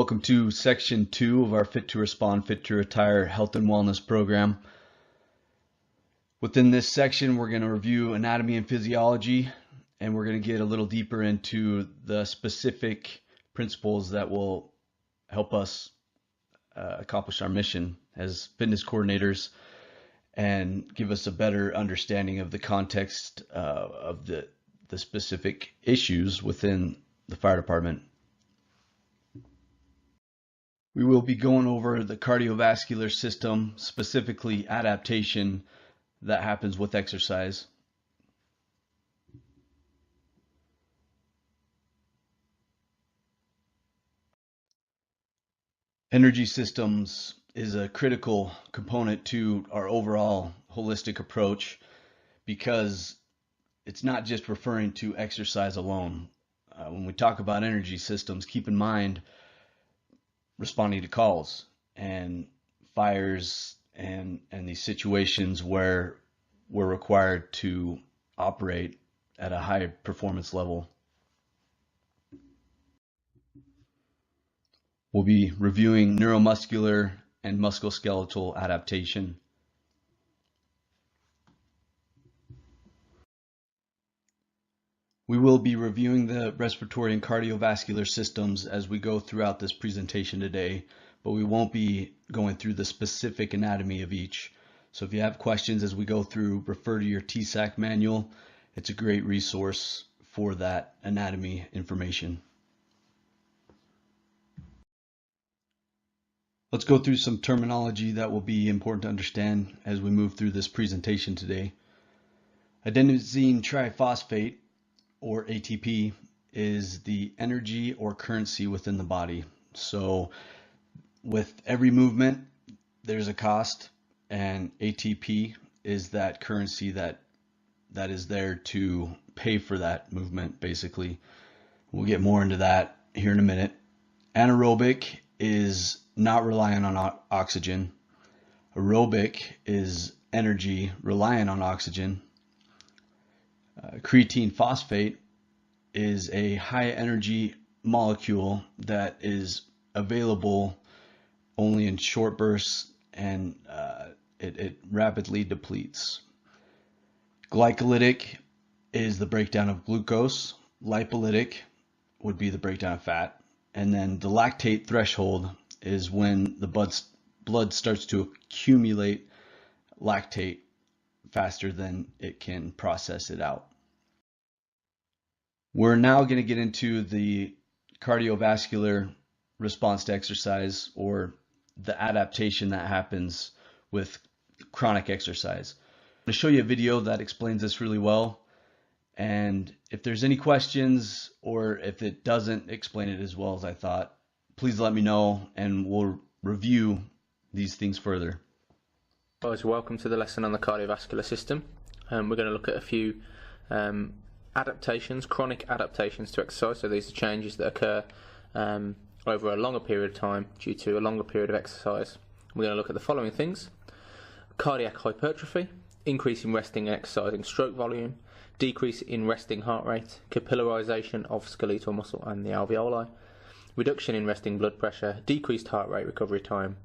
Welcome to section 2 of our Fit to Respond, Fit to Retire health and wellness program. Within this section, we're going to review anatomy and physiology, and we're going to get a little deeper into the specific principles that will help us accomplish our mission as fitness coordinators and give us a better understanding of the context of the specific issues within the fire department. We will be going over the cardiovascular system, specifically adaptation that happens with exercise. Energy systems is a critical component to our overall holistic approach because it's not just referring to exercise alone. When we talk about energy systems, keep in mind responding to calls and fires and these situations where we're required to operate at a high performance level. We'll be reviewing neuromuscular and musculoskeletal adaptation. We will be reviewing the respiratory and cardiovascular systems as we go throughout this presentation today, but we won't be going through the specific anatomy of each. So if you have questions as we go through, refer to your TSAC manual. It's a great resource for that anatomy information. Let's go through some terminology that will be important to understand as we move through this presentation today. Adenosine triphosphate, or ATP, is the energy or currency within the body. So with every movement, there's a cost, and ATP is that currency that is there to pay for that movement, basically. We'll get more into that here in a minute. Anaerobic is not relying on oxygen. Aerobic is energy relying on oxygen. Creatine phosphate is a high energy molecule that is available only in short bursts, and it rapidly depletes. Glycolytic is the breakdown of glucose. Lipolytic would be the breakdown of fat. And then the lactate threshold is when the blood starts to accumulate lactate faster than it can process it out. We're now going to get into the cardiovascular response to exercise, or the adaptation that happens with chronic exercise. I'm going to show you a video that explains this really well, and if there's any questions or if it doesn't explain it as well as I thought, please let me know and we'll review these things further. Guys, welcome to the lesson on the cardiovascular system. We're going to look at a few adaptations, chronic adaptations to exercise. So these are changes that occur over a longer period of time due to a longer period of exercise. We're going to look at the following things: cardiac hypertrophy, increase in resting and exercising stroke volume, decrease in resting heart rate, capillarization of skeletal muscle and the alveoli, reduction in resting blood pressure, decreased heart rate recovery time,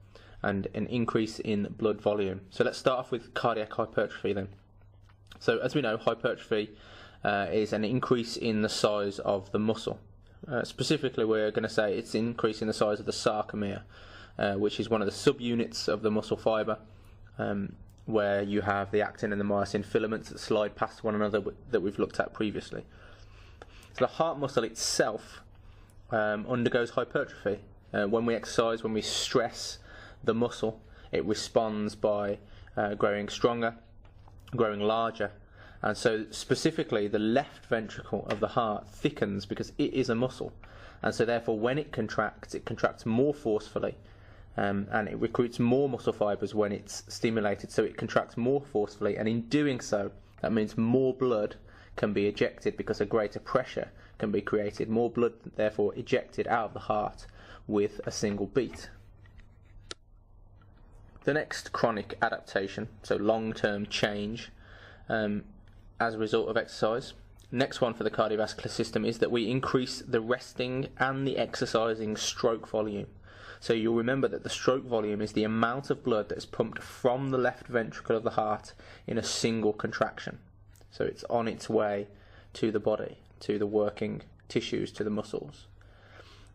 and an increase in blood volume. So let's start off with cardiac hypertrophy then. So as we know, hypertrophy is an increase in the size of the muscle. Specifically, we're going to say it's increasing the size of the sarcomere, which is one of the subunits of the muscle fibre, where you have the actin and the myosin filaments that slide past one another that we've looked at previously. So the heart muscle itself undergoes hypertrophy. When we exercise, when we stress the muscle, it responds by growing stronger, growing larger, and so specifically the left ventricle of the heart thickens because it is a muscle, and so therefore when it contracts more forcefully, and it recruits more muscle fibers when it's stimulated, so it contracts more forcefully, and in doing so that means more blood can be ejected because a greater pressure can be created, more blood therefore ejected out of the heart with a single beat. The next chronic adaptation, so long-term change as a result of exercise, Next one for the cardiovascular system is that we increase the resting and the exercising stroke volume. So you'll remember that the stroke volume is the amount of blood that is pumped from the left ventricle of the heart in a single contraction. So it's on its way to the body, to the working tissues, to the muscles.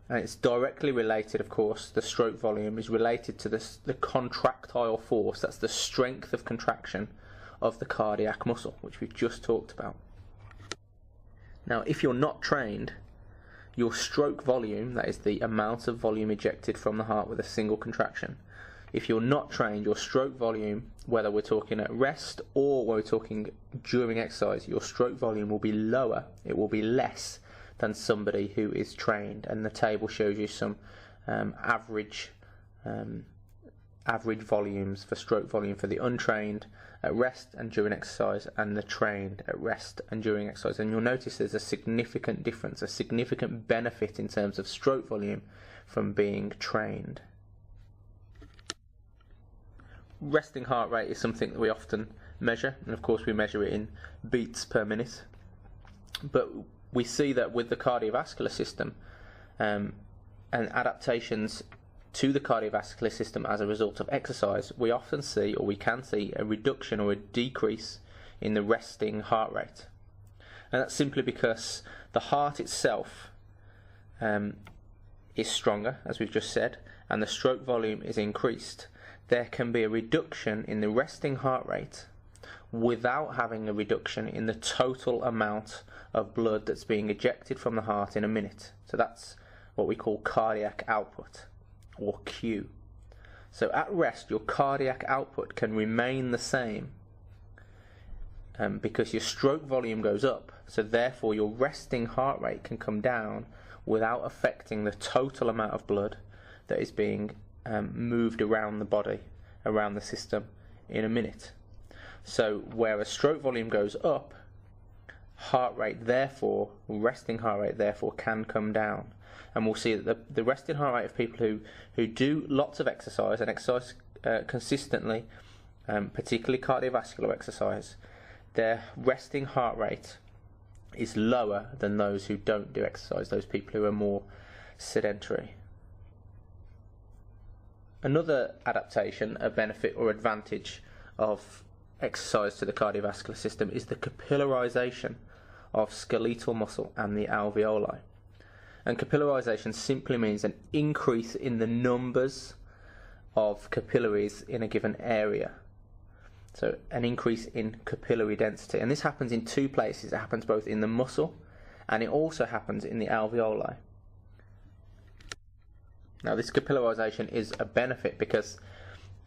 And it's directly related, of course, the stroke volume is related to the contractile force, that's the strength of contraction of the cardiac muscle, which we've just talked about. Now, if you're not trained, your stroke volume, that is the amount of volume ejected from the heart with a single contraction, if you're not trained, your stroke volume, whether we're talking at rest or we're talking during exercise, your stroke volume will be lower, it will be less than somebody who is trained. And the table shows you some average volumes for stroke volume for the untrained at rest and during exercise, and the trained at rest and during exercise. And you'll notice there's a significant difference, a significant benefit in terms of stroke volume from being trained. Resting heart rate is something that we often measure, and of course we measure it in beats per minute. But we see that with the cardiovascular system and adaptations to the cardiovascular system as a result of exercise, we often see, or we can see, a reduction or a decrease in the resting heart rate. And that's simply because the heart itself is stronger, as we've just said, and the stroke volume is increased. There can be a reduction in the resting heart rate without having a reduction in the total amount of blood that's being ejected from the heart in a minute. So that's what we call cardiac output, or Q. So at rest, your cardiac output can remain the same because your stroke volume goes up, so therefore your resting heart rate can come down without affecting the total amount of blood that is being moved around the body, around the system in a minute. So whereas stroke volume goes up, heart rate therefore, resting heart rate therefore can come down. And we'll see that the resting heart rate of people who do lots of exercise and exercise consistently, particularly cardiovascular exercise, their resting heart rate is lower than those who don't do exercise, those people who are more sedentary. Another adaptation, a benefit or advantage of exercise to the cardiovascular system is the capillarization of skeletal muscle and the alveoli. And capillarization simply means an increase in the numbers of capillaries in a given area. So an increase in capillary density. And this happens in two places. It happens both in the muscle and it also happens in the alveoli. Now this capillarization is a benefit because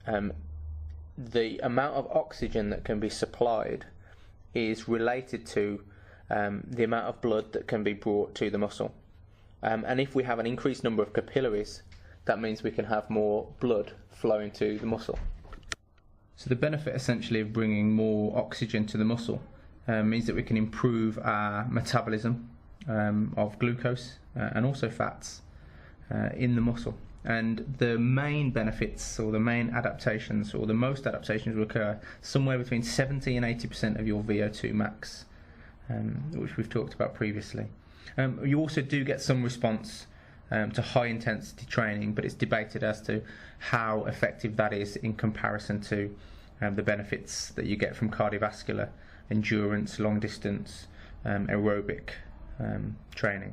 the amount of oxygen that can be supplied is related to the amount of blood that can be brought to the muscle. And if we have an increased number of capillaries, that means we can have more blood flowing to the muscle. So the benefit essentially of bringing more oxygen to the muscle means that we can improve our metabolism of glucose and also fats in the muscle. And the main benefits, or the main adaptations, or the most adaptations will occur somewhere between 70 and 80% of your VO2 max, which we've talked about previously. You also do get some response to high intensity training, but it's debated as to how effective that is in comparison to the benefits that you get from cardiovascular, endurance, long distance, aerobic training.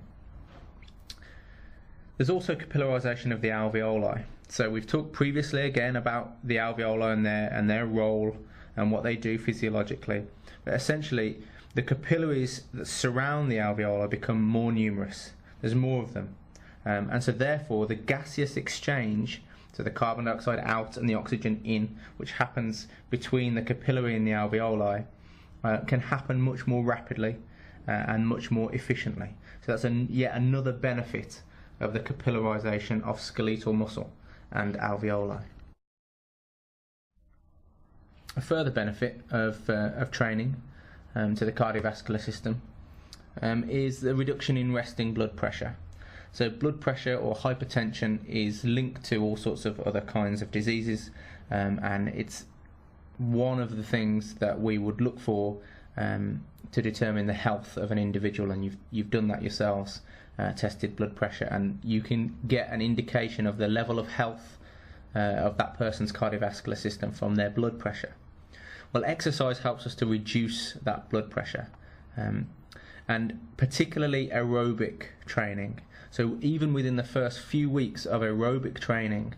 There's also capillarization of the alveoli. So we've talked previously again about the alveoli and their role and what they do physiologically. But essentially, the capillaries that surround the alveoli become more numerous. There's more of them. And so therefore, the gaseous exchange, so the carbon dioxide out and the oxygen in, which happens between the capillary and the alveoli, can happen much more rapidly and much more efficiently. So that's yet another benefit of the capillarization of skeletal muscle and alveoli. A further benefit of training to the cardiovascular system is the reduction in resting blood pressure. So blood pressure or hypertension is linked to all sorts of other kinds of diseases, and it's one of the things that we would look for to determine the health of an individual, and you've done that yourselves, tested blood pressure, and you can get an indication of the level of health of that person's cardiovascular system from their blood pressure. Well, exercise helps us to reduce that blood pressure, and particularly aerobic training. So even within the first few weeks of aerobic training,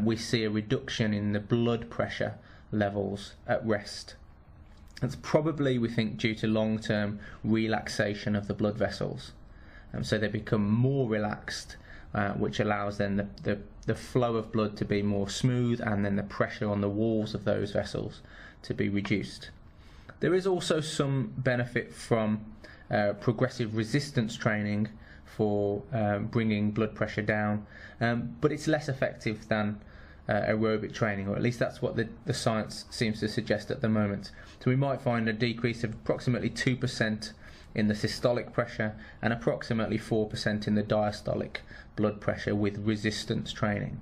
we see a reduction in the blood pressure levels at rest. That's probably, we think, due to long-term relaxation of the blood vessels. So they become more relaxed, which allows then the flow of blood to be more smooth, and then the pressure on the walls of those vessels to be reduced. There is also some benefit from progressive resistance training for bringing blood pressure down, but it's less effective than aerobic training, or at least that's what the science seems to suggest at the moment. So we might find a decrease of approximately 2% in the systolic pressure and approximately 4% in the diastolic blood pressure with resistance training.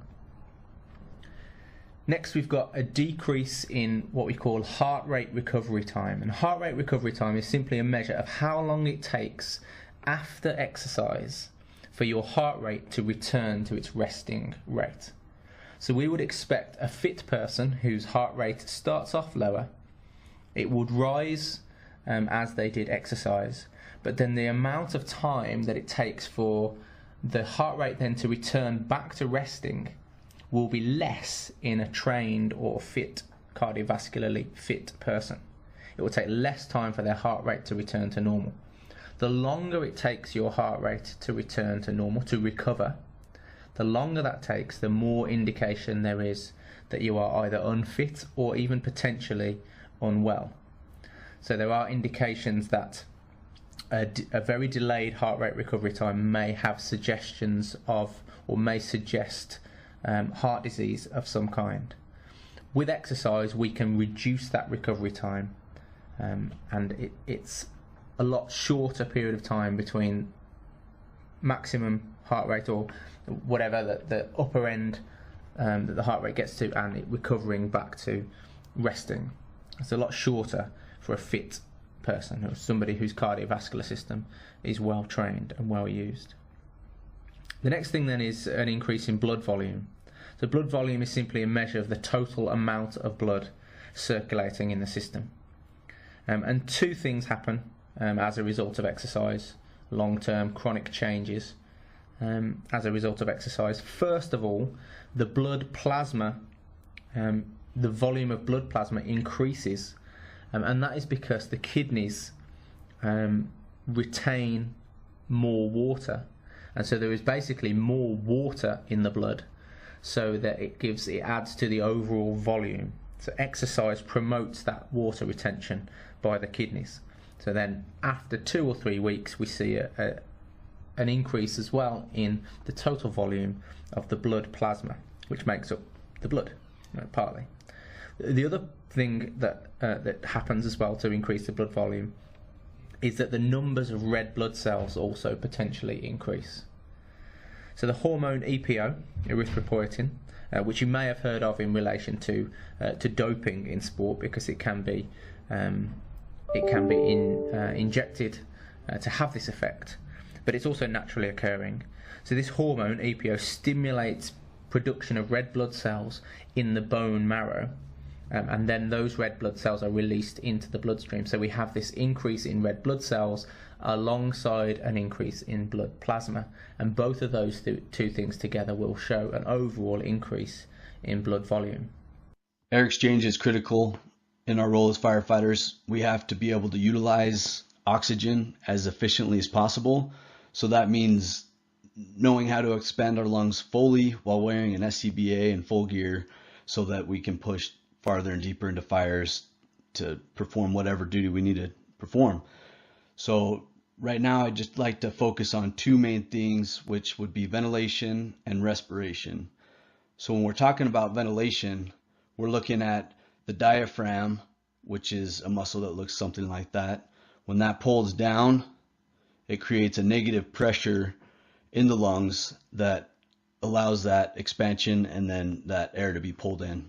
Next, we've got a decrease in what we call heart rate recovery time. And heart rate recovery time is simply a measure of how long it takes after exercise for your heart rate to return to its resting rate. So we would expect a fit person whose heart rate starts off lower, it would rise as they did exercise, but then the amount of time that it takes for the heart rate then to return back to resting will be less in a trained or fit, cardiovascularly fit person. It will take less time for their heart rate to return to normal. The longer it takes your heart rate to return to normal, to recover, the longer that takes, the more indication there is that you are either unfit or even potentially unwell. So there are indications that a very delayed heart rate recovery time may have suggestions of, or may suggest heart disease of some kind. With exercise, we can reduce that recovery time, and it's a lot shorter period of time between maximum heart rate, or whatever the upper end that the heart rate gets to, and it recovering back to resting. It's a lot shorter for a fit person, or somebody whose cardiovascular system is well trained and well used. The next thing then is an increase in blood volume. So blood volume is simply a measure of the total amount of blood circulating in the system. And two things happen as a result of exercise, long-term chronic changes as a result of exercise. First of all, the blood plasma, the volume of blood plasma increases, and that is because the kidneys retain more water, and so there is basically more water in the blood, so that it adds to the overall volume. So exercise promotes that water retention by the kidneys. So then after 2 or 3 weeks we see an increase as well in the total volume of the blood plasma, which makes up the blood, partly. The other thing that happens as well to increase the blood volume is that the numbers of red blood cells also potentially increase. So the hormone EPO, erythropoietin, which you may have heard of in relation to doping in sport, because it can be injected to have this effect, but it's also naturally occurring. So this hormone EPO stimulates production of red blood cells in the bone marrow, and then those red blood cells are released into the bloodstream. So we have this increase in red blood cells alongside an increase in blood plasma, and both of those two things together will show an overall increase in blood volume. Air exchange is critical in our role as firefighters. We have to be able to utilize oxygen as efficiently as possible. So that means knowing how to expand our lungs fully while wearing an SCBA and full gear, so that we can push farther and deeper into fires to perform whatever duty we need to perform. So right now I'd just like to focus on two main things, which would be ventilation and respiration. So when we're talking about ventilation, we're looking at the diaphragm, which is a muscle that looks something like that. When that pulls down, it creates a negative pressure in the lungs that allows that expansion and then that air to be pulled in.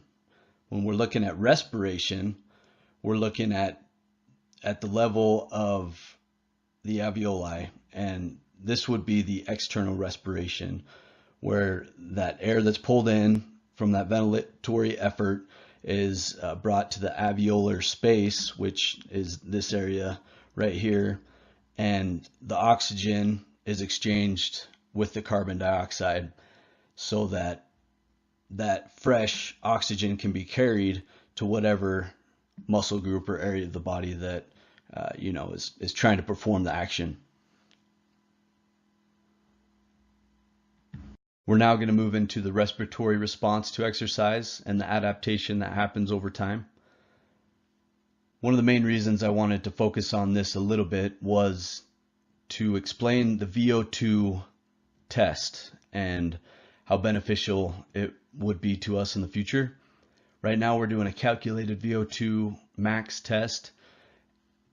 When we're looking at respiration, we're looking at at the level of the alveoli, and this would be the external respiration, where that air that's pulled in from that ventilatory effort is brought to the alveolar space, which is this area right here, and the oxygen is exchanged with the carbon dioxide so that that fresh oxygen can be carried to whatever muscle group or area of the body that is trying to perform the action. We're now going to move into the respiratory response to exercise and the adaptation that happens over time. One of the main reasons I wanted to focus on this a little bit was to explain the VO2 test and how beneficial it would be to us in the future. Right now we're doing a calculated VO2 max test,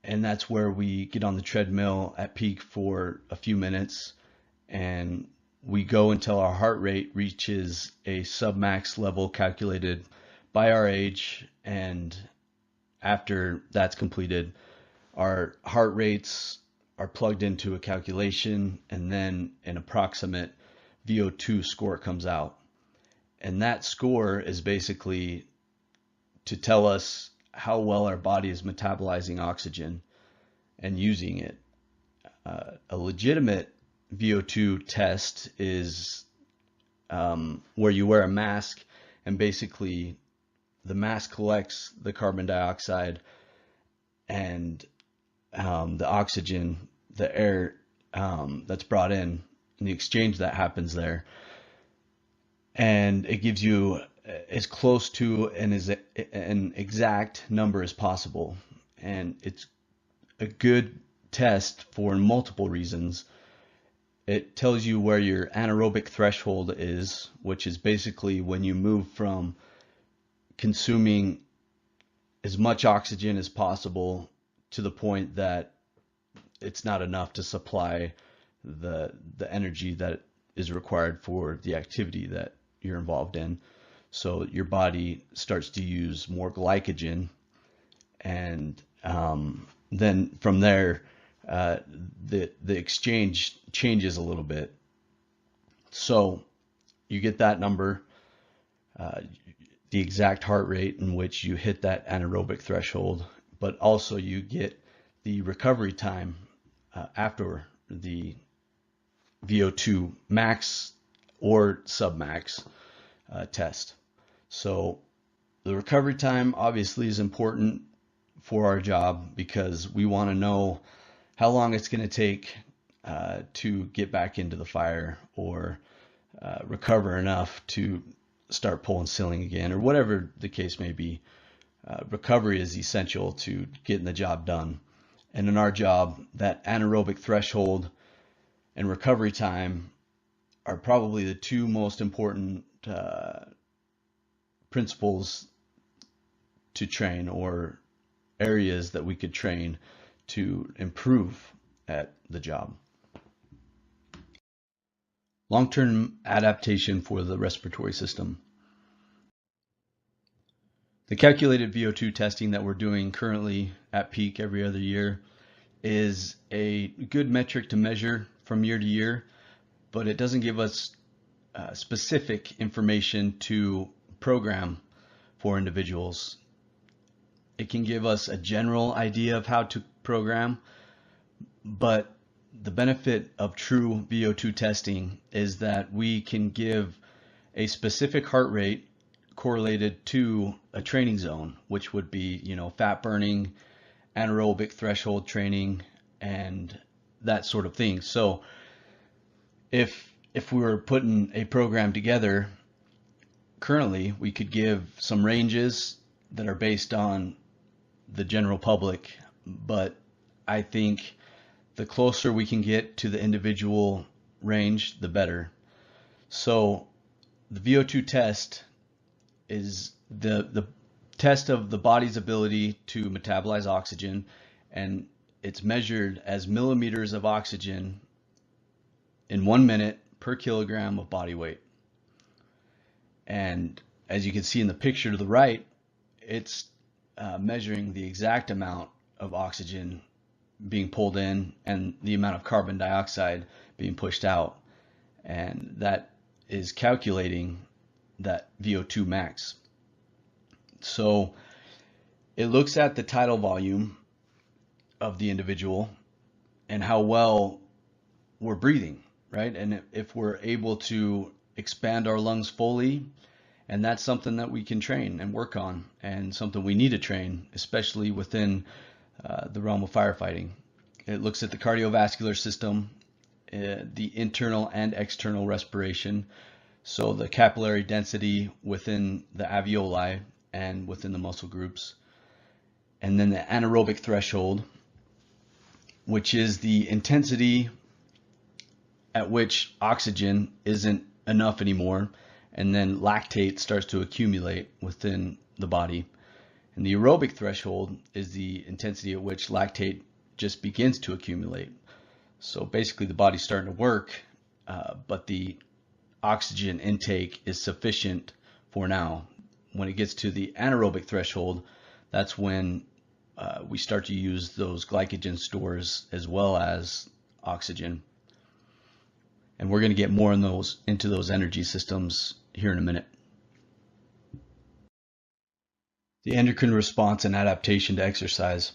and that's where we get on the treadmill at peak for a few minutes and we go until our heart rate reaches a submax level calculated by our age, and after that's completed, our heart rates are plugged into a calculation and then an approximate VO2 score comes out. And that score is basically to tell us how well our body is metabolizing oxygen and using it. A legitimate VO2 test is where you wear a mask and basically the mask collects the carbon dioxide and the oxygen, the air that's brought in, and the exchange that happens there. And it gives you as close to an exact number as possible. And it's a good test for multiple reasons. It tells you where your anaerobic threshold is, which is basically when you move from consuming as much oxygen as possible to the point that it's not enough to supply the energy that is required for the activity that you're involved in. So your body starts to use more glycogen, and then from there the exchange changes a little bit. So you get that number, the exact heart rate in which you hit that anaerobic threshold, but also you get the recovery time after the VO2 max or submax test. So the recovery time obviously is important for our job because we want to know how long it's going to take to get back into the fire or recover enough to start pulling ceiling again, or whatever the case may be. Recovery is essential to getting the job done. And in our job, that anaerobic threshold and recovery time are probably the two most important principles to train, or areas that we could train to improve at the job. Long-term adaptation for the respiratory system. The calculated VO2 testing that we're doing currently at peak every other year is a good metric to measure from year to year, but it doesn't give us specific information to program for individuals. It can give us a general idea of how to program, but the benefit of true VO2 testing is that we can give a specific heart rate correlated to a training zone, which would be, fat burning, anaerobic threshold training, and that sort of thing. So if we were putting a program together currently, we could give some ranges that are based on the general public, but I think the closer we can get to the individual range, the better. So the VO2 test is the test of the body's ability to metabolize oxygen, and it's measured as millimeters of oxygen in 1 minute per kilogram of body weight. And as you can see in the picture to the right, it's measuring the exact amount of oxygen being pulled in and the amount of carbon dioxide being pushed out. And that is calculating that VO2 max. So it looks at the tidal volume of the individual and how well we're breathing, right? And if we're able to expand our lungs fully, and that's something that we can train and work on, and something we need to train, especially within the realm of firefighting. It looks at the cardiovascular system, the internal and external respiration, so the capillary density within the alveoli and within the muscle groups, and then the anaerobic threshold, which is the intensity at which oxygen isn't enough anymore, and then lactate starts to accumulate within the body. And the aerobic threshold is the intensity at which lactate just begins to accumulate. So basically the body's starting to work, but the oxygen intake is sufficient for now. When it gets to the anaerobic threshold, that's when we start to use those glycogen stores as well as oxygen. And we're going to get more into those energy systems here in a minute. The endocrine response and adaptation to exercise.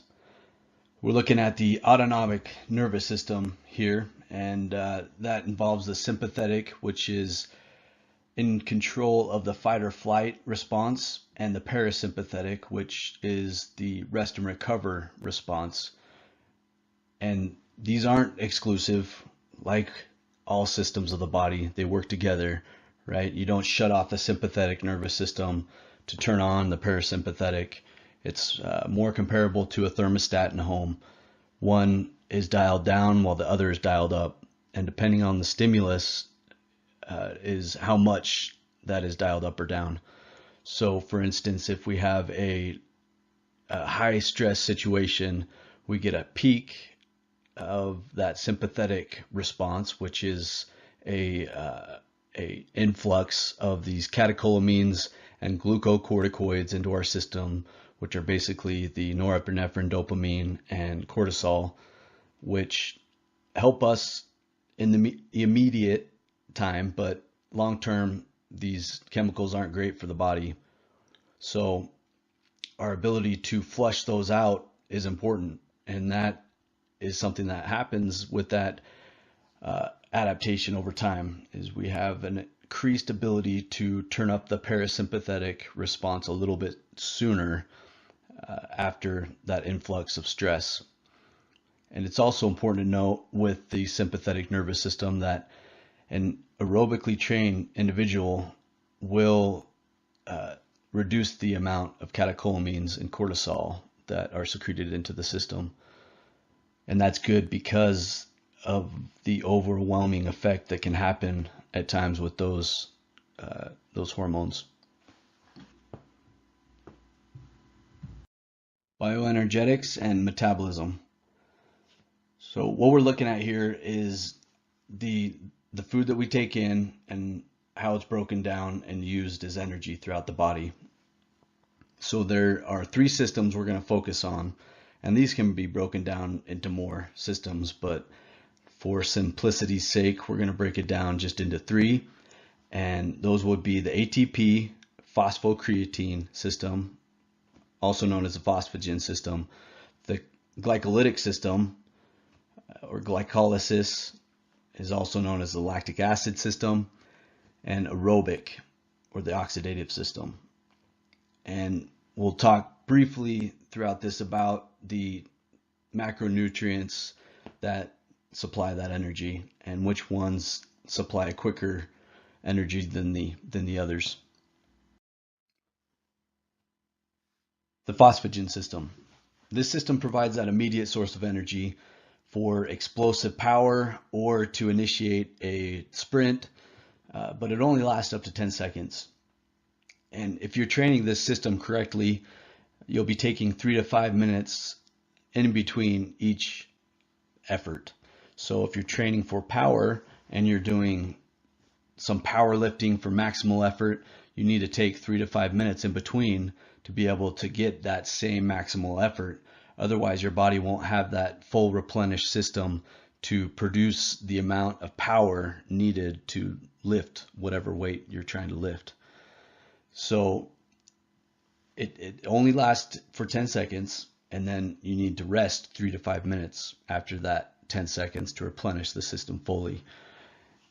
We're looking at the autonomic nervous system here, and that involves the sympathetic, which is in control of the fight or flight response, and the parasympathetic, which is the rest and recover response. And these aren't exclusive. Like all systems of the body, they work together, right? You don't shut off the sympathetic nervous system to turn on the parasympathetic. It's more comparable to a thermostat in a home. One is dialed down while the other is dialed up, and depending on the stimulus is how much that is dialed up or down. So for instance, if we have a high stress situation, we get a peak of that sympathetic response, which is a influx of these catecholamines and glucocorticoids into our system, which are basically the norepinephrine, dopamine, and cortisol, which help us in the immediate time, but long term, these chemicals aren't great for the body. So our ability to flush those out is important, and that is something that happens with that adaptation over time. Is we have an increased ability to turn up the parasympathetic response a little bit sooner after that influx of stress. And it's also important to note with the sympathetic nervous system that an aerobically trained individual will reduce the amount of catecholamines and cortisol that are secreted into the system. And that's good because of the overwhelming effect that can happen at times with those hormones. Bioenergetics and metabolism. So what we're looking at here is the food that we take in and how it's broken down and used as energy throughout the body. So there are 3 systems we're going to focus on, and these can be broken down into more systems, but for simplicity's sake, we're going to break it down just into 3, and those would be the ATP phosphocreatine system, also known as the phosphagen system, the glycolytic system, or glycolysis, is also known as the lactic acid system, and aerobic, or the oxidative system. And we'll talk briefly throughout this about the macronutrients that supply that energy and which ones supply a quicker energy than the others. The phosphagen system. This system provides that immediate source of energy for explosive power or to initiate a sprint, but it only lasts up to 10 seconds. And if you're training this system correctly, you'll be taking 3 to 5 minutes in between each effort. So if you're training for power and you're doing some powerlifting for maximal effort, you need to take 3 to 5 minutes in between to be able to get that same maximal effort Otherwise, your body won't have that full replenished system to produce the amount of power needed to lift whatever weight you're trying to lift. So it only lasts for 10 seconds, and then you need to rest 3 to 5 minutes after that 10 seconds to replenish the system fully.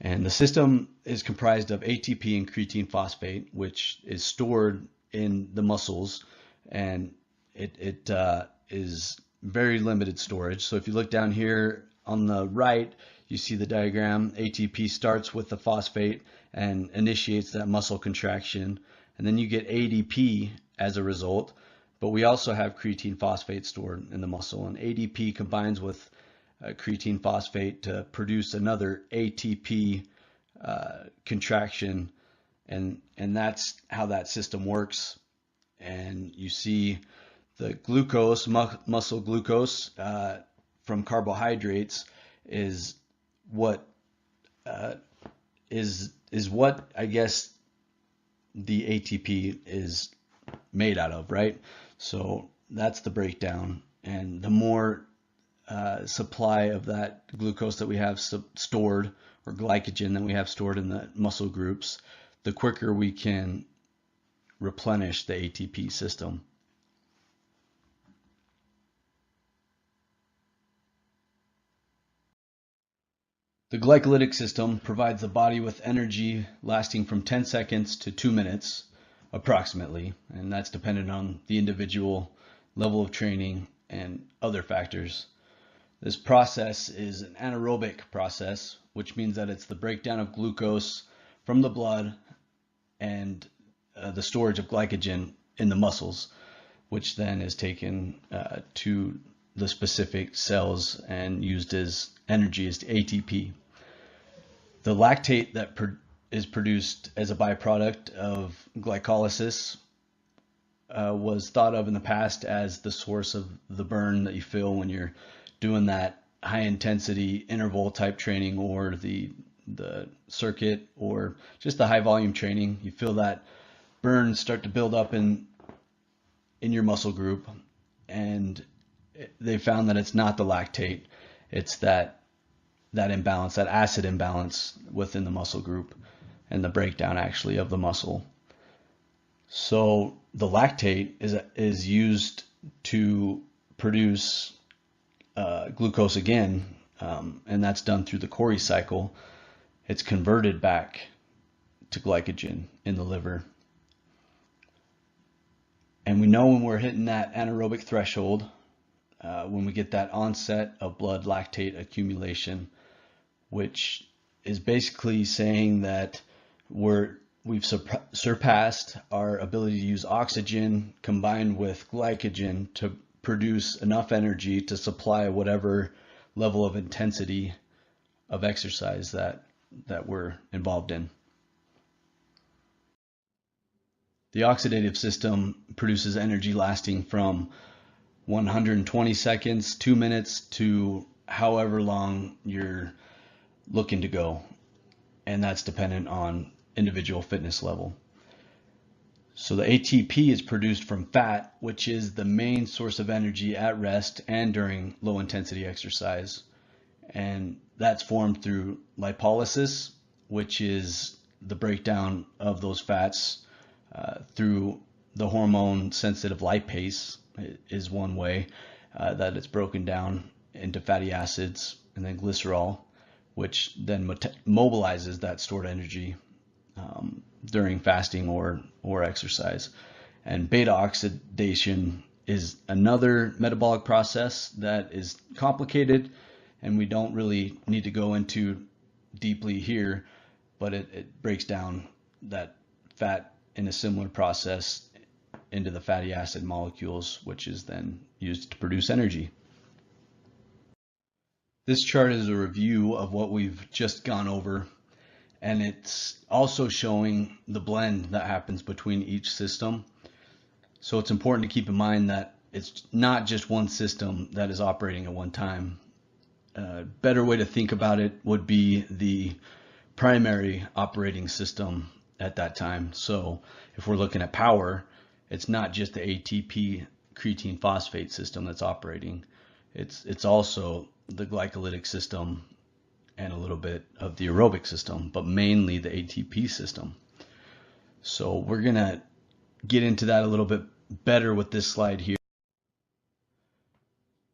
And the system is comprised of ATP and creatine phosphate, which is stored in the muscles, and it is very limited storage. So if you look down here on the right, you see the diagram. ATP starts with the phosphate and initiates that muscle contraction, and then you get ADP as a result. But we also have creatine phosphate stored in the muscle, and ADP combines with creatine phosphate to produce another ATP contraction, and that's how that system works. And you see the glucose, muscle glucose from carbohydrates is what is what I guess the ATP is made out of, right? So that's the breakdown, and the more supply of that glucose that we have stored, or glycogen that we have stored in the muscle groups, the quicker we can replenish the ATP system. The glycolytic system provides the body with energy lasting from 10 seconds to 2 minutes approximately, and that's dependent on the individual level of training and other factors. This process is an anaerobic process, which means that it's the breakdown of glucose from the blood and the storage of glycogen in the muscles, which then is taken to the specific cells and used as energy, as ATP. The lactate that is produced as a byproduct of glycolysis was thought of in the past as the source of the burn that you feel when you're doing that high intensity interval type training, or the circuit, or just the high volume training. You feel that burn start to build up in your muscle group, and they found that it's not the lactate, it's that imbalance, that acid imbalance within the muscle group, and the breakdown actually of the muscle. So the lactate is used to produce glucose again, and that's done through the Cori cycle. It's converted back to glycogen in the liver. And we know when we're hitting that anaerobic threshold, when we get that onset of blood lactate accumulation, which is basically saying that we've surpassed our ability to use oxygen combined with glycogen to produce enough energy to supply whatever level of intensity of exercise that we're involved in. The oxidative system produces energy lasting from 120 seconds, 2 minutes, to however long you're looking to go, and that's dependent on individual fitness level. So the ATP is produced from fat, which is the main source of energy at rest and during low intensity exercise, and that's formed through lipolysis, which is the breakdown of those fats through the hormone sensitive lipase is one way that it's broken down into fatty acids, and then glycerol, which then mobilizes that stored energy during fasting or exercise. And beta oxidation is another metabolic process that is complicated, and we don't really need to go into deeply here, but it breaks down that fat in a similar process into the fatty acid molecules, which is then used to produce energy. This chart is a review of what we've just gone over, and it's also showing the blend that happens between each system. So it's important to keep in mind that it's not just one system that is operating at one time. A better way to think about it would be the primary operating system at that time. So if we're looking at power, it's not just the ATP creatine phosphate system that's operating. It's also the glycolytic system and a little bit of the aerobic system, but mainly the ATP system. So we're going to get into that a little bit better with this slide here.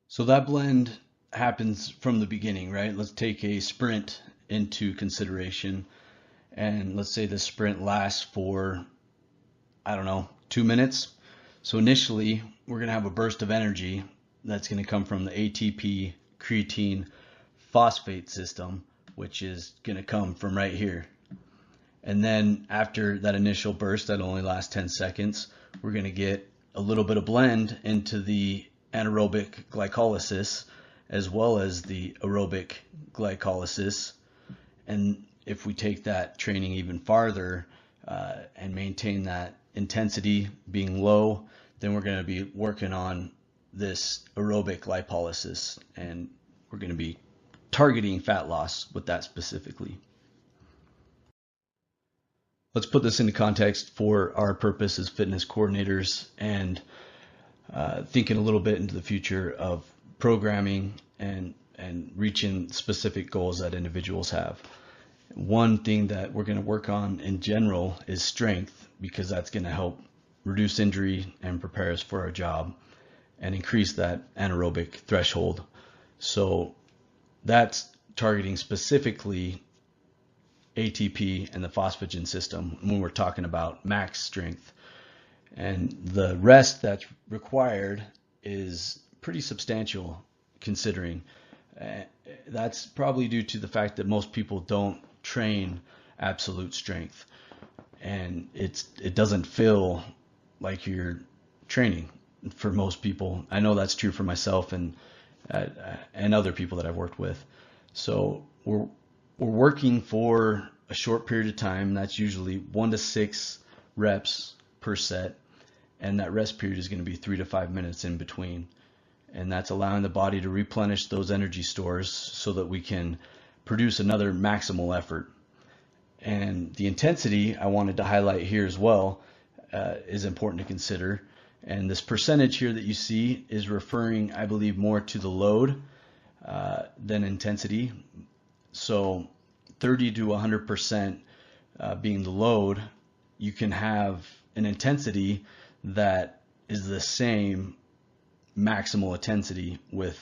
So that blend happens from the beginning, right? Let's take a sprint into consideration, and let's say the sprint lasts for, I don't know, 2 minutes. So initially we're going to have a burst of energy that's going to come from the ATP creatine phosphate system, which is going to come from right here. And then after that initial burst that only lasts 10 seconds, we're going to get a little bit of blend into the anaerobic glycolysis as well as the aerobic glycolysis. And if we take that training even farther and maintain that intensity being low, then we're going to be working on this aerobic lipolysis, and we're going to be targeting fat loss with that specifically. Let's put this into context for our purpose as fitness coordinators and thinking a little bit into the future of programming and reaching specific goals that individuals have. One thing that we're going to work on in general is strength, because that's going to help reduce injury and prepare us for our job and increase that anaerobic threshold. So that's targeting specifically ATP and the phosphagen system when we're talking about max strength. And the rest that's required is pretty substantial considering. That's probably due to the fact that most people don't train absolute strength, and it doesn't feel like you're training for most people. I know that's true for myself and other people that I've worked with. So we're working for a short period of time. That's usually 1 to 6 reps per set, and that rest period is going to be 3 to 5 minutes in between. And that's allowing the body to replenish those energy stores so that we can produce another maximal effort. And the intensity I wanted to highlight here as well is important to consider. And this percentage here that you see is referring, I believe, more to the load than intensity. So 30 to 100% being the load, you can have an intensity that is the same maximal intensity with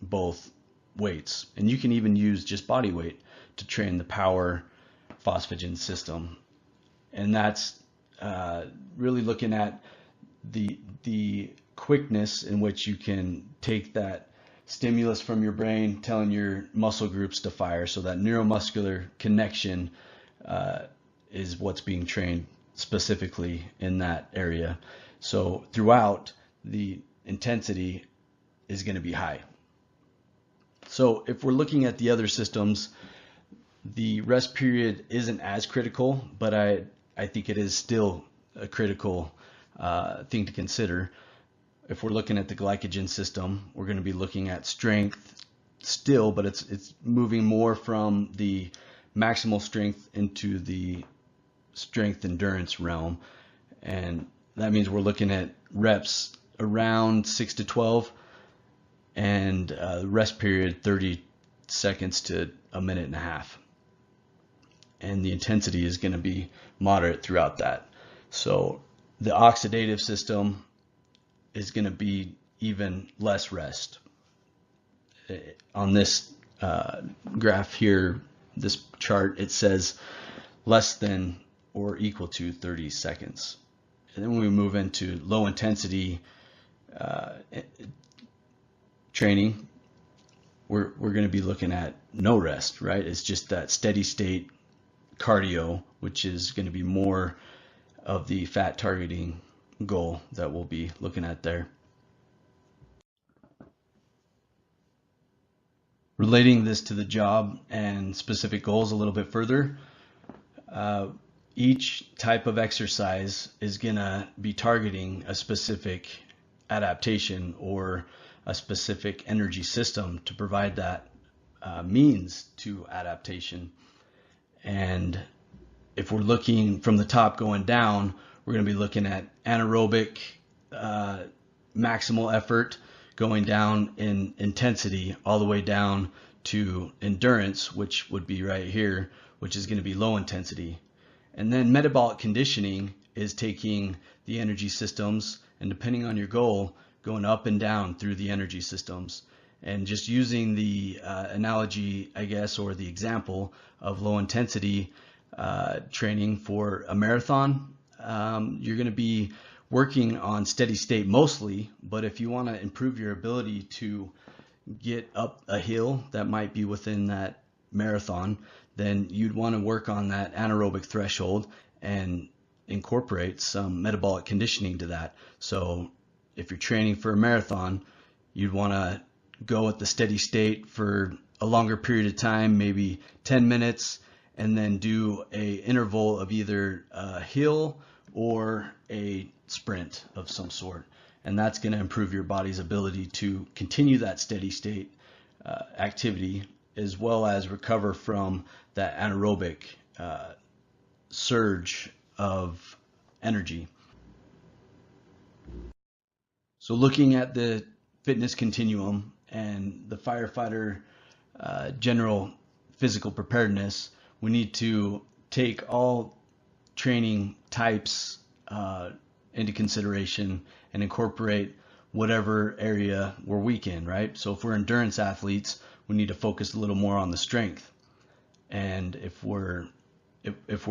both weights. And you can even use just body weight to train the power phosphagen system. And that's really looking at the quickness in which you can take that stimulus from your brain telling your muscle groups to fire. So that neuromuscular connection is what's being trained specifically in that area. So throughout, the intensity is going to be high. So if we're looking at the other systems, the rest period isn't as critical, but I think it is still a critical thing to consider. If we're looking at the glycogen system, we're going to be looking at strength still, but it's moving more from the maximal strength into the strength endurance realm. And that means we're looking at reps around 6 to 12 and rest period 30 seconds to a minute and a half. And the intensity is going to be moderate throughout that. So the oxidative system is going to be even less rest. On this graph here, this chart, it says less than or equal to 30 seconds. And then when we move into low intensity training, we're going to be looking at no rest, right? It's just that steady state cardio, which is going to be more of the fat targeting goal that we'll be looking at there. Relating this to the job and specific goals a little bit further, each type of exercise is going to be targeting a specific adaptation or a specific energy system to provide that means to adaptation. And if we're looking from the top going down, we're going to be looking at anaerobic maximal effort going down in intensity all the way down to endurance, which would be right here, which is going to be low intensity. And then metabolic conditioning is taking the energy systems and, depending on your goal, going up and down through the energy systems. And just using the analogy, I guess, or the example of low intensity training for a marathon, you're going to be working on steady state mostly, but if you want to improve your ability to get up a hill that might be within that marathon, then you'd want to work on that anaerobic threshold and incorporate some metabolic conditioning to that. So if you're training for a marathon, you'd want to go at the steady state for a longer period of time, maybe 10 minutes, and then do a interval of either a hill or a sprint of some sort. And that's going to improve your body's ability to continue that steady state activity, as well as recover from that anaerobic surge of energy. So looking at the fitness continuum and the firefighter general physical preparedness, we need to take all training types into consideration and incorporate whatever area we're weak in, right? So if we're endurance athletes, we need to focus a little more on the strength. And if we're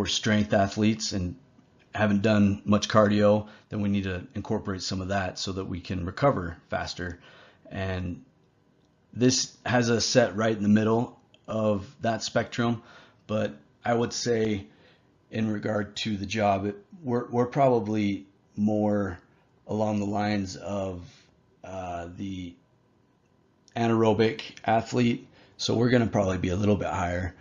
strength athletes and haven't done much cardio, then we need to incorporate some of that so that we can recover faster. And this has us set right in the middle of that spectrum. But I would say, in regard to the job, we're probably more along the lines of the anaerobic athlete. So we're going to probably be a little bit higher.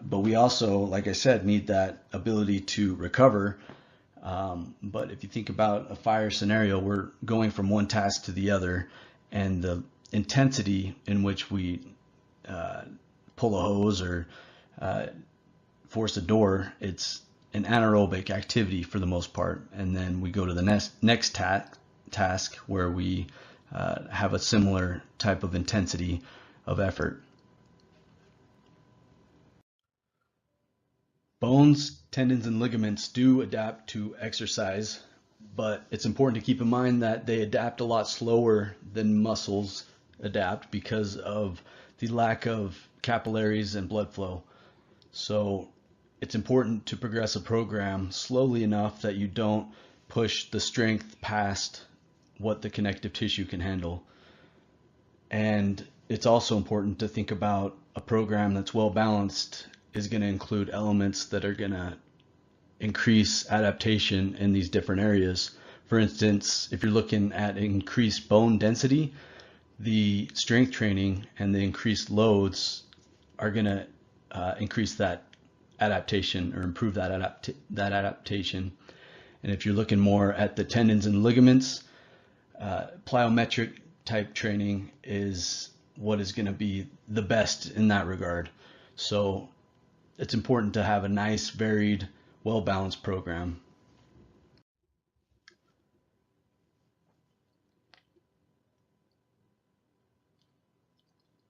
But we also, like I said, need that ability to recover. But if you think about a fire scenario, we're going from one task to the other, and the intensity in which we pull a hose or force a door, it's an anaerobic activity for the most part. And then we go to the next task where we have a similar type of intensity of effort. Bones, tendons, and ligaments do adapt to exercise, but it's important to keep in mind that they adapt a lot slower than muscles adapt because of the lack of capillaries and blood flow. So it's important to progress a program slowly enough that you don't push the strength past what the connective tissue can handle. And it's also important to think about a program that's well balanced is going to include elements that are going to increase adaptation in these different areas. For instance, if you're looking at increased bone density, the strength training and the increased loads are going to increase that adaptation or improve that adaptation. And if you're looking more at the tendons and ligaments, plyometric type training is what is going to be the best in that regard. So it's important to have a nice, varied, well-balanced program.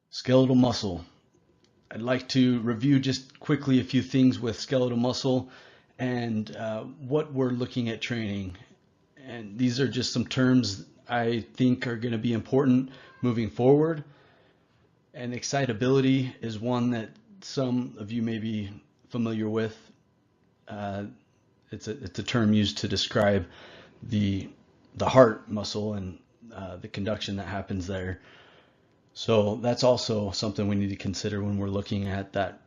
Skeletal muscle. I'd like to review just quickly a few things with skeletal muscle and what we're looking at training. And these are just some terms I think are going to be important moving forward. And excitability is one that some of you may be familiar with. It's a term used to describe the heart muscle and the conduction that happens there. So that's also something we need to consider when we're looking at that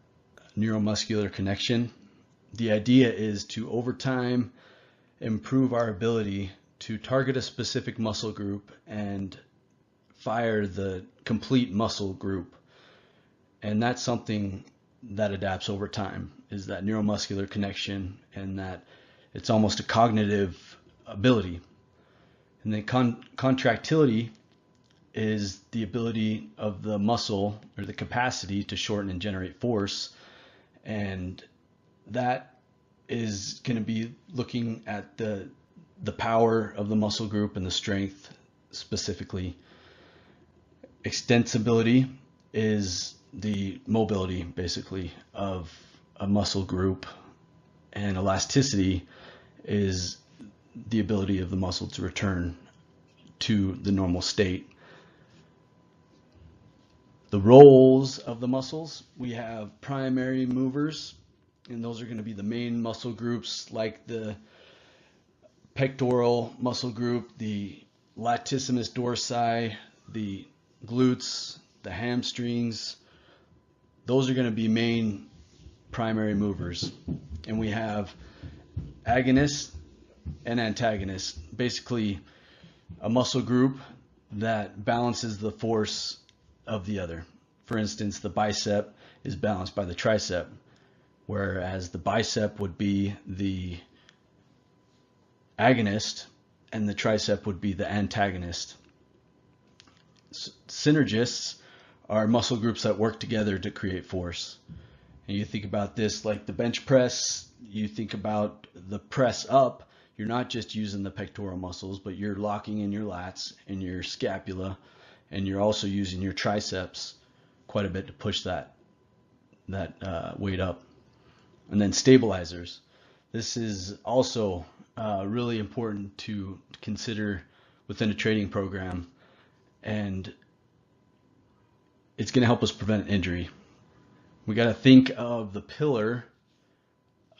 neuromuscular connection. The idea is to, over time, improve our ability to target a specific muscle group and fire the complete muscle group. And that's something that adapts over time, is that neuromuscular connection, and that it's almost a cognitive ability. And then contractility is the ability of the muscle, or the capacity to shorten and generate force. And that is going to be looking at the power of the muscle group and the strength specifically. Extensibility is the mobility, basically, of a muscle group, and elasticity is the ability of the muscle to return to the normal state. The roles of the muscles, we have primary movers, and those are going to be the main muscle groups like the pectoral muscle group, the latissimus dorsi, the glutes, the hamstrings. Those are going to be main primary movers. And we have agonists and antagonists, basically a muscle group that balances the force of the other. For instance, the bicep is balanced by the tricep, whereas the bicep would be the agonist and the tricep would be the antagonist. Synergists are muscle groups that work together to create force. And you think about this like the bench press, you think about the press up, you're not just using the pectoral muscles, but you're locking in your lats and your scapula, and you're also using your triceps quite a bit to push that weight up. And then stabilizers. This is also really important to consider within a training program, and it's going to help us prevent injury. We got to think of the pillar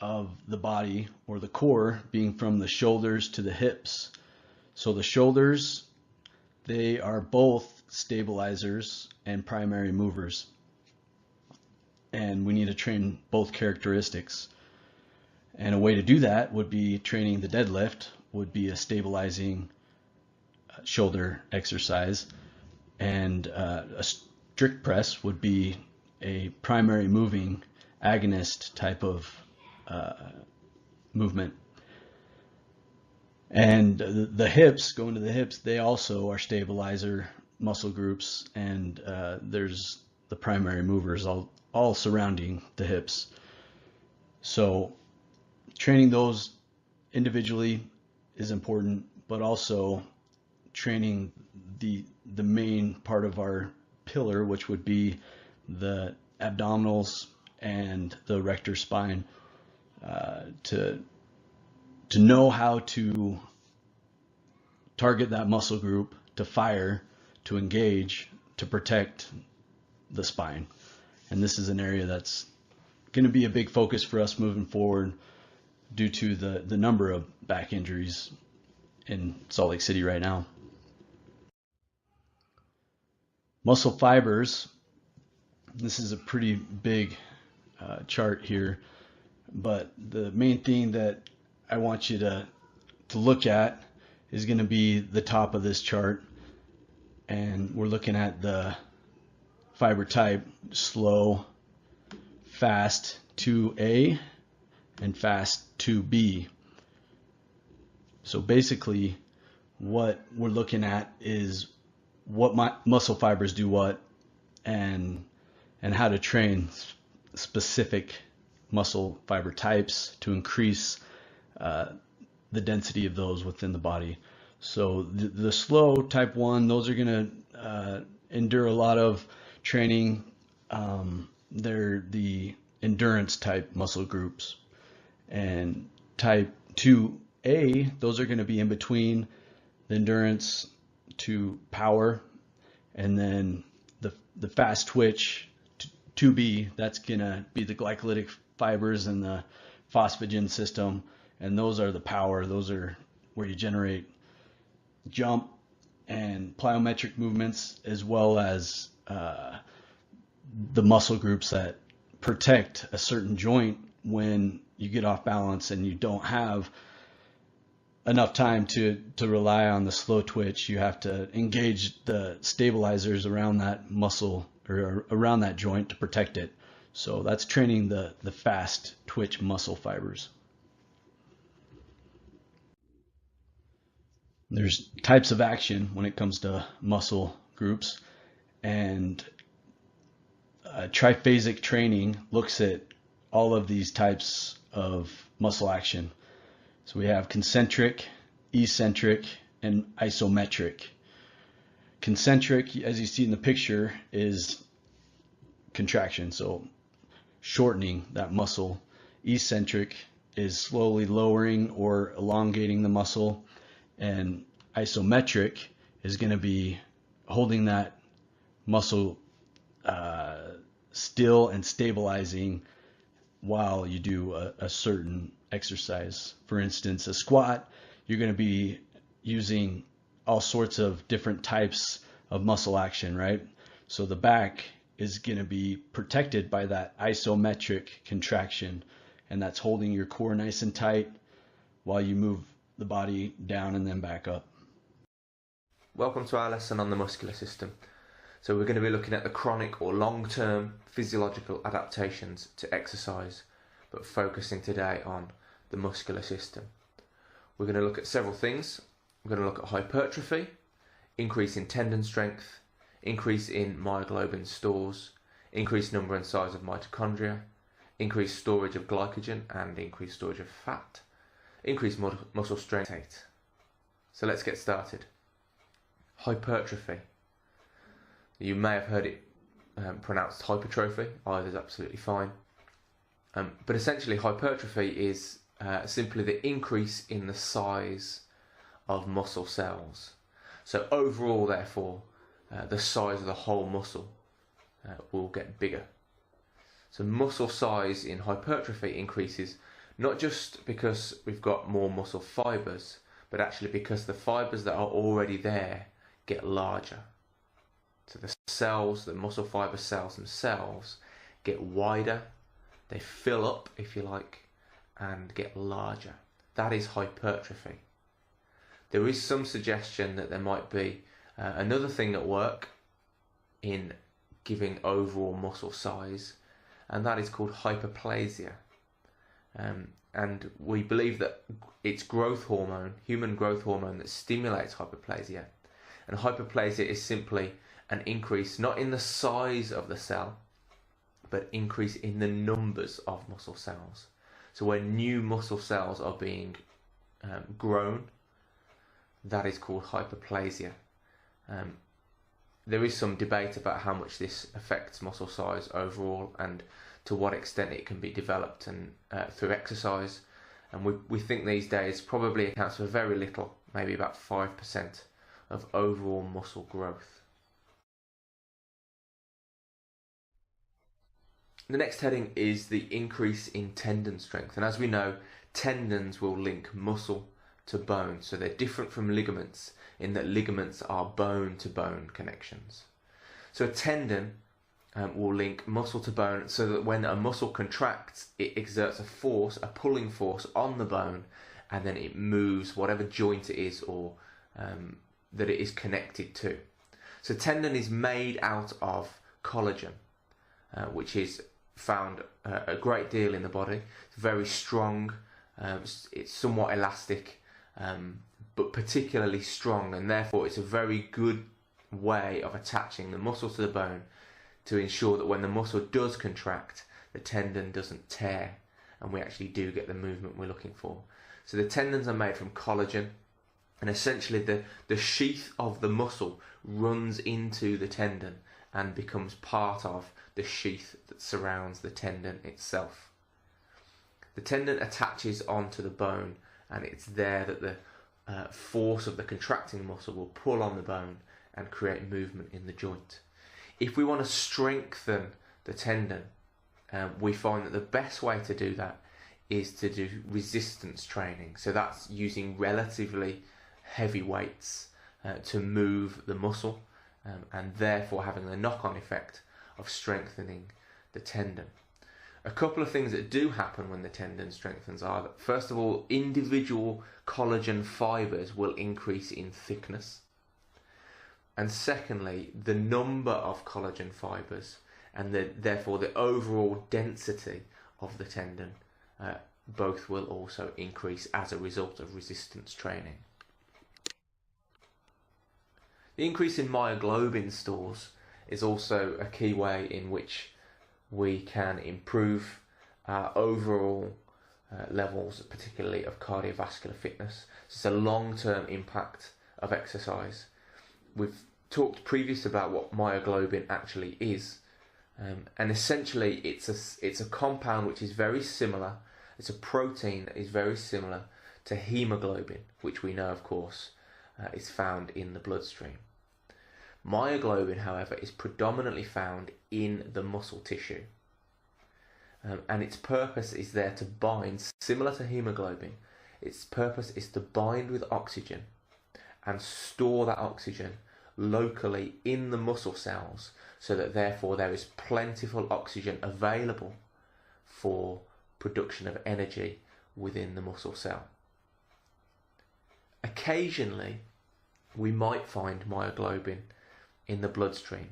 of the body, or the core, being from the shoulders to the hips. So the shoulders, they are both stabilizers and primary movers, and we need to train both characteristics. And a way to do that would be training the deadlift, would be a stabilizing shoulder exercise, and a strict press would be a primary moving agonist type of movement. And the hips, going to the hips, they also are stabilizer muscle groups, and there's the primary movers all surrounding the hips. So training those individually is important, but also training the main part of our pillar, which would be the abdominals and the rector spine, to know how to target that muscle group, to fire, to engage, to protect the spine. And this is an area that's going to be a big focus for us moving forward due to the number of back injuries in Salt Lake City right now. Muscle fibers. This is a pretty big chart here, but the main thing that I want you to look at is going to be the top of this chart, and we're looking at the fiber type: slow, fast 2A, and fast 2B. So basically what we're looking at is what muscle fibers do what, and how to train specific muscle fiber types to increase the density of those within the body. So the slow type 1, those are going to endure a lot of training. They're the endurance type muscle groups. And type 2A, those are going to be in between the endurance to power. And then the fast twitch 2B, that's going to be the glycolytic fibers and the phosphagen system. And those are the power. Those are where you generate jump and plyometric movements, as well as the muscle groups that protect a certain joint when you get off balance and you don't have enough time to rely on the slow twitch. You have to engage the stabilizers around that muscle or around that joint to protect it. So that's training the fast twitch muscle fibers. There's types of action when it comes to muscle groups, and triphasic training looks at all of these types of muscle action. So we have concentric, eccentric, and isometric. Concentric, as you see in the picture, is contraction, so shortening that muscle. Eccentric is slowly lowering or elongating the muscle, and isometric is going to be holding that muscle still and stabilizing while you do a certain exercise. For instance, a squat, you're going to be using all sorts of different types of muscle action, right? So the back is going to be protected by that isometric contraction, and that's holding your core nice and tight while you move the body down and then back up. Welcome to our lesson on the muscular system. So we're going to be looking at the chronic or long-term physiological adaptations to exercise, but focusing today on the muscular system. We're going to look at several things. We're going to look at hypertrophy, increase in tendon strength, increase in myoglobin stores, increased number and size of mitochondria, increased storage of glycogen and increased storage of fat, increased muscle strength. So let's get started. Hypertrophy. You may have heard it pronounced hypertrophy. Either is absolutely fine. But essentially hypertrophy is simply the increase in the size of muscle cells. So overall, therefore, the size of the whole muscle will get bigger. So muscle size in hypertrophy increases not just because we've got more muscle fibers, but actually because the fibers that are already there get larger. So the cells, the muscle fiber cells themselves, get wider, they fill up, if you like, and get larger. That is hypertrophy. There is some suggestion that there might be another thing at work in giving overall muscle size, and that is called hyperplasia. And we believe that it's growth hormone, human growth hormone, that stimulates hyperplasia. And hyperplasia is simply an increase not in the size of the cell, but increase in the numbers of muscle cells. So when new muscle cells are being grown, that is called hyperplasia. There is some debate about how much this affects muscle size overall and to what extent it can be developed and through exercise. And we think these days probably accounts for very little, maybe about 5% of overall muscle growth. The next heading is the increase in tendon strength. And as we know, tendons will link muscle to bone. So they're different from ligaments in that ligaments are bone-to-bone connections. So a tendon will link muscle to bone so that when a muscle contracts, it exerts a force, a pulling force on the bone, and then it moves whatever joint it is or that it is connected to. So tendon is made out of collagen, which is found a great deal in the body. It's very strong, it's somewhat elastic, but particularly strong, and therefore it's a very good way of attaching the muscle to the bone to ensure that when the muscle does contract, the tendon doesn't tear and we actually do get the movement we're looking for. So the tendons are made from collagen, and essentially the sheath of the muscle runs into the tendon and becomes part of the sheath that surrounds the tendon itself. The tendon attaches onto the bone, and it's there that the force of the contracting muscle will pull on the bone and create movement in the joint. If we want to strengthen the tendon, we find that the best way to do that is to do resistance training. So that's using relatively heavy weights to move the muscle, and therefore having the knock-on effect of strengthening the tendon. A couple of things that do happen when the tendon strengthens are that, first of all, individual collagen fibers will increase in thickness. And secondly, the number of collagen fibers and therefore the overall density of the tendon both will also increase as a result of resistance training. The increase in myoglobin stores is also a key way in which we can improve our overall levels, particularly of cardiovascular fitness. It's a long-term impact of exercise. We've talked previously about what myoglobin actually is, and essentially it's a compound which is very similar. It's a protein that is very similar to hemoglobin, which we know, of course, is found in the bloodstream. Myoglobin, however, is predominantly found in the muscle tissue, and its purpose is there to bind, similar to hemoglobin. Its purpose is to bind with oxygen and store that oxygen locally in the muscle cells, so that therefore there is plentiful oxygen available for production of energy within the muscle cell. Occasionally, we might find myoglobin in the bloodstream,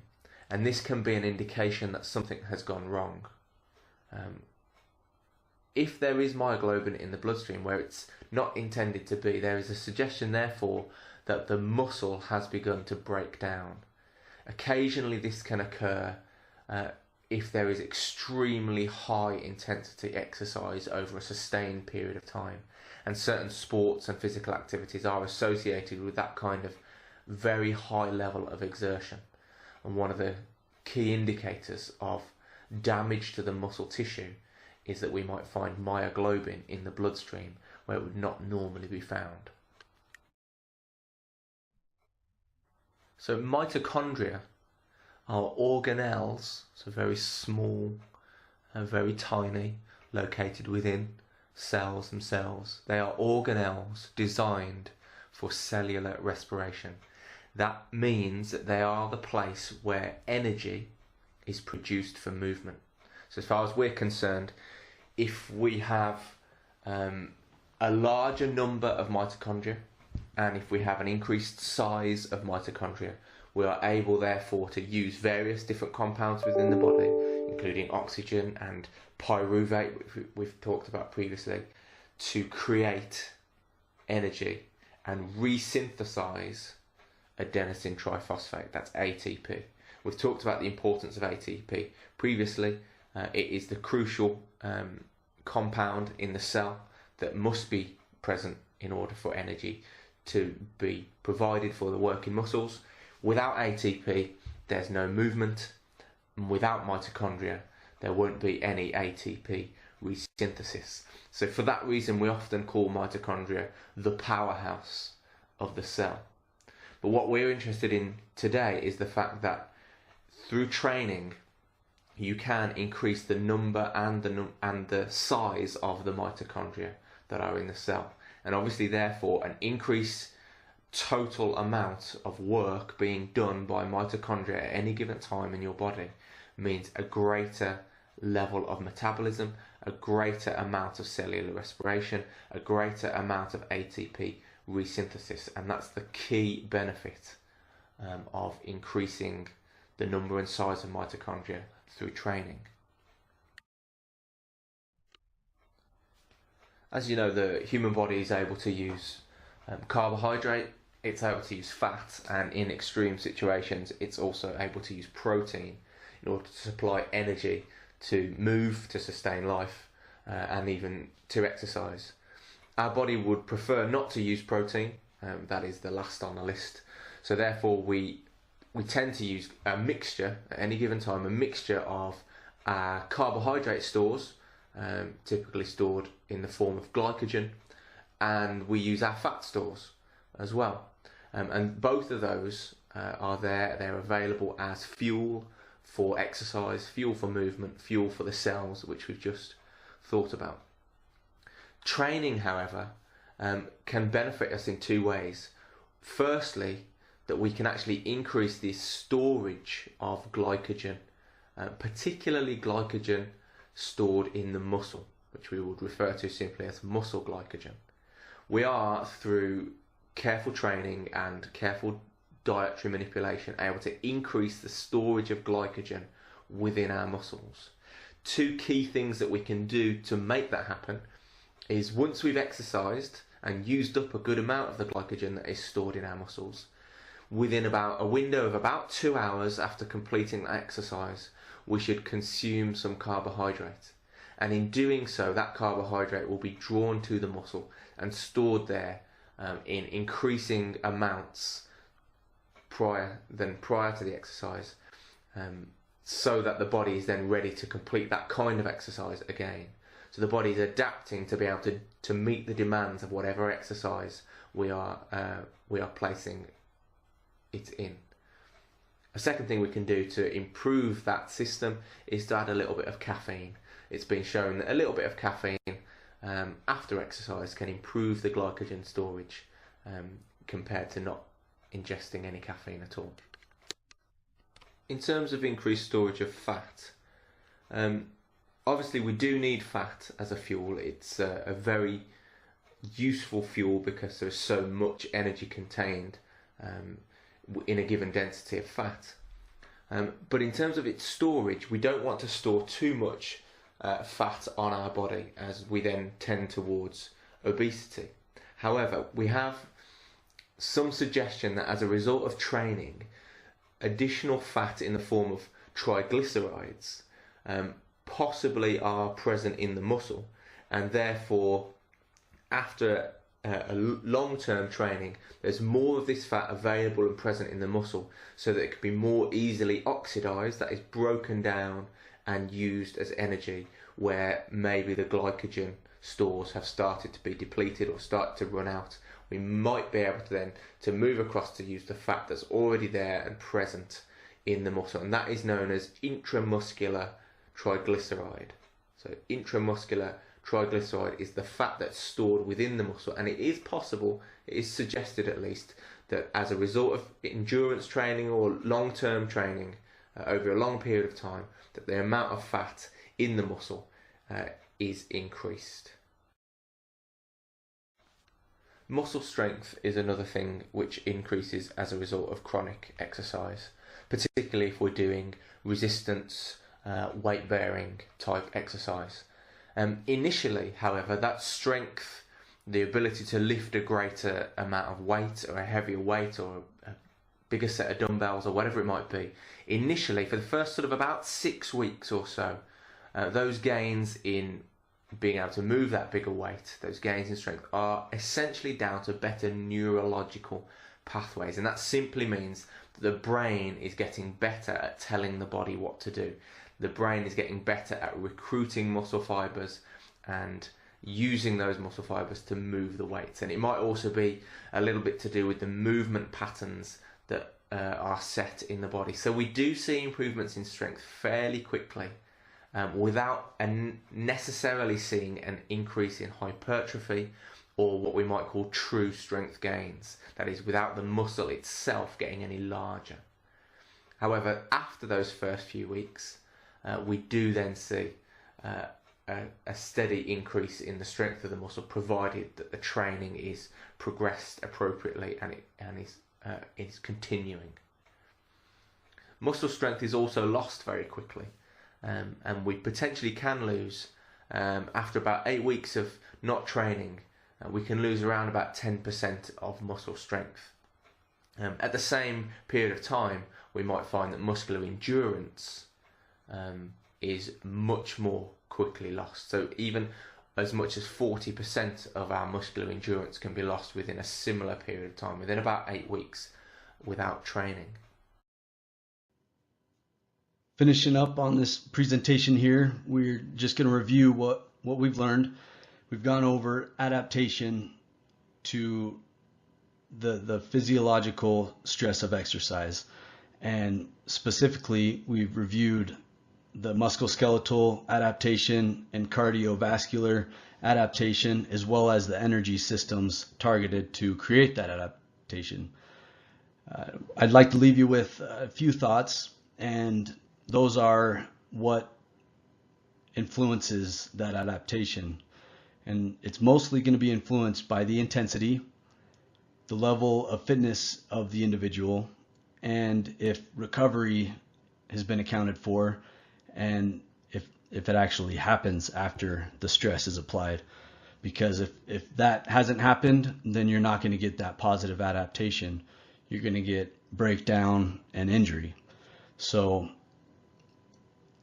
and this can be an indication that something has gone wrong. If there is myoglobin in the bloodstream where it's not intended to be, there is a suggestion therefore that the muscle has begun to break down. Occasionally this can occur if there is extremely high intensity exercise over a sustained period of time, and certain sports and physical activities are associated with that kind of very high level of exertion. And one of the key indicators of damage to the muscle tissue is that we might find myoglobin in the bloodstream where it would not normally be found. So mitochondria are organelles, so very small and very tiny, located within cells themselves. They are organelles designed for cellular respiration. That means that they are the place where energy is produced for movement. So as far as we're concerned, if we have a larger number of mitochondria, and if we have an increased size of mitochondria, we are able therefore to use various different compounds within the body, including oxygen and pyruvate, which we've talked about previously, to create energy and resynthesize adenosine triphosphate, that's ATP. We've talked about the importance of ATP previously. It is the crucial compound in the cell that must be present in order for energy to be provided for the working muscles. Without ATP, there's no movement, and without mitochondria, there won't be any ATP resynthesis. So for that reason, we often call mitochondria the powerhouse of the cell. But what we're interested in today is the fact that through training, you can increase the number and the size of the mitochondria that are in the cell. And obviously, therefore, an increased total amount of work being done by mitochondria at any given time in your body means a greater level of metabolism, a greater amount of cellular respiration, a greater amount of ATP resynthesis. And that's the key benefit of increasing the number and size of mitochondria through training. As you know, the human body is able to use carbohydrate, it's able to use fat, and in extreme situations it's also able to use protein in order to supply energy to move, to sustain life, and even to exercise. Our body would prefer not to use protein, that is the last on the list, so therefore we tend to use a mixture at any given time, a mixture of our carbohydrate stores, typically stored in the form of glycogen, and we use our fat stores as well. And both of those are there, they're available as fuel for exercise, fuel for movement, fuel for the cells, which we've just thought about. Training, however, can benefit us in two ways. Firstly, that we can actually increase the storage of glycogen, particularly glycogen stored in the muscle, which we would refer to simply as muscle glycogen. We are, through careful training and careful dietary manipulation, able to increase the storage of glycogen within our muscles. Two key things that we can do to make that happen is, once we've exercised and used up a good amount of the glycogen that is stored in our muscles, within about a window of about 2 hours after completing that exercise, we should consume some carbohydrate. And in doing so, that carbohydrate will be drawn to the muscle and stored there in increasing amounts prior to the exercise, so that the body is then ready to complete that kind of exercise again. So the body is adapting to be able to meet the demands of whatever exercise we are placing it in. A second thing we can do to improve that system is to add a little bit of caffeine. It's been shown that a little bit of caffeine after exercise can improve the glycogen storage compared to not ingesting any caffeine at all. In terms of increased storage of fat, obviously we do need fat as a fuel. It's a very useful fuel because there's so much energy contained in a given density of fat. But in terms of its storage, we don't want to store too much fat on our body, as we then tend towards obesity. However, we have some suggestion that as a result of training, additional fat in the form of triglycerides possibly are present in the muscle, and therefore after a long-term training there's more of this fat available and present in the muscle, so that it can be more easily oxidized, that is broken down and used as energy, where maybe the glycogen stores have started to be depleted or start to run out. We might be able to then to move across to use the fat that's already there and present in the muscle, and that is known as intramuscular triglyceride. So intramuscular triglyceride is the fat that's stored within the muscle, and it is possible, it is suggested at least, that as a result of endurance training or long-term training over a long period of time, that the amount of fat in the muscle is increased. Muscle strength is another thing which increases as a result of chronic exercise, particularly if we're doing resistance, weight-bearing type exercise. Initially, however, that strength, the ability to lift a greater amount of weight or a heavier weight or a bigger set of dumbbells or whatever it might be, initially for the first sort of about 6 weeks or so, those gains in being able to move that bigger weight, those gains in strength, are essentially down to better neurological pathways, and that simply means that the brain is getting better at telling the body what to do. The brain is getting better at recruiting muscle fibers and using those muscle fibers to move the weights. And it might also be a little bit to do with the movement patterns that are set in the body. So we do see improvements in strength fairly quickly, without necessarily seeing an increase in hypertrophy or what we might call true strength gains. That is, without the muscle itself getting any larger. However, after those first few weeks, we do then see a steady increase in the strength of the muscle, provided that the training is progressed appropriately and is continuing. Muscle strength is also lost very quickly, and we potentially can lose, after about 8 weeks of not training, we can lose around about 10% of muscle strength. At the same period of time, we might find that muscular endurance is much more quickly lost. So even as much as 40% of our muscular endurance can be lost within a similar period of time, within about 8 weeks without training. Finishing up on this presentation here, we're just going to review what we've learned. We've gone over adaptation to the physiological stress of exercise, and specifically we've reviewed the musculoskeletal adaptation and cardiovascular adaptation, as well as the energy systems targeted to create that adaptation. I'd like to leave you with a few thoughts, and those are what influences that adaptation. And it's mostly going to be influenced by the intensity, the level of fitness of the individual, and if recovery has been accounted for, and if it actually happens after the stress is applied. Because if that hasn't happened, then you're not going to get that positive adaptation. You're going to get breakdown and injury. So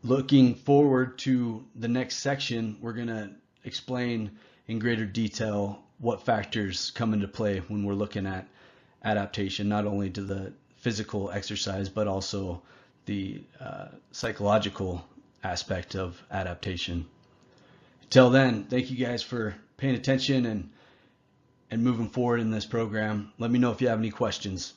looking forward to the next section, we're going to explain in greater detail what factors come into play when we're looking at adaptation, not only to the physical exercise, but also the psychological aspect of adaptation. Till then, thank you guys for paying attention and moving forward in this program. Let me know if you have any questions.